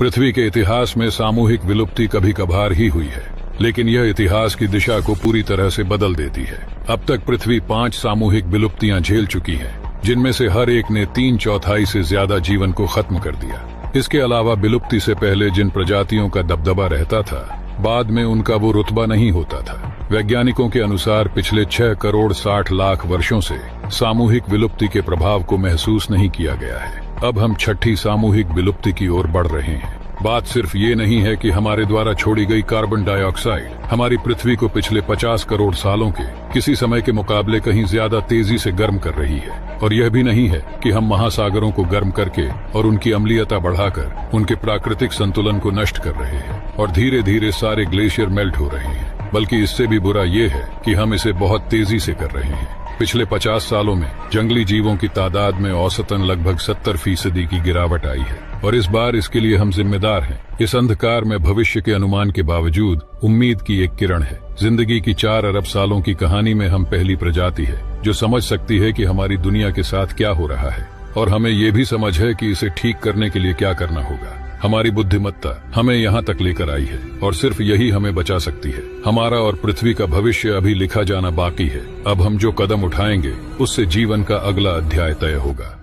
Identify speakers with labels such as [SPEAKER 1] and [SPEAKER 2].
[SPEAKER 1] पृथ्वी के इतिहास में सामूहिक विलुप्ति कभी कभार ही हुई है, लेकिन यह इतिहास की दिशा को पूरी तरह से बदल देती है। अब तक पृथ्वी 5 सामूहिक विलुप्तियां झेल चुकी है, जिनमें से हर एक ने 3/4 से ज्यादा जीवन को खत्म कर दिया। इसके अलावा विलुप्ति से पहले जिन प्रजातियों का दबदबा रहता था, बाद में उनका वो रुतबा नहीं होता था। वैज्ञानिकों के अनुसार पिछले 6 करोड़ 60 लाख वर्षों से सामूहिक विलुप्ति के प्रभाव को महसूस नहीं किया गया है। अब हम 6ठी सामूहिक विलुप्ति की ओर बढ़ रहे हैं। बात सिर्फ ये नहीं है कि हमारे द्वारा छोड़ी गई कार्बन डाइऑक्साइड हमारी पृथ्वी को पिछले 50 करोड़ सालों के किसी समय के मुकाबले कहीं ज्यादा तेजी से गर्म कर रही है, और यह भी नहीं है कि हम महासागरों को गर्म करके और उनकी अम्लीयता बढ़ाकर उनके प्राकृतिक संतुलन को नष्ट कर रहे हैं और धीरे धीरे सारे ग्लेशियर मेल्ट हो रहे हैं, बल्कि इससे भी बुरा ये है कि हम इसे बहुत तेजी से कर रहे हैं। पिछले 50 सालों में जंगली जीवों की तादाद में औसतन लगभग 70% की गिरावट आई है, और इस बार इसके लिए हम जिम्मेदार हैं। इस अंधकार में भविष्य के अनुमान के बावजूद उम्मीद की एक किरण है। जिंदगी की 4 अरब सालों की कहानी में हम पहली प्रजाति है जो समझ सकती है कि हमारी दुनिया के साथ क्या हो रहा है, और हमें ये भी समझ है कि इसे ठीक करने के लिए क्या करना होगा। हमारी बुद्धिमत्ता हमें यहाँ तक लेकर आई है, और सिर्फ यही हमें बचा सकती है। हमारा और पृथ्वी का भविष्य अभी लिखा जाना बाकी है। अब हम जो कदम उठाएंगे उससे जीवन का अगला अध्याय तय होगा।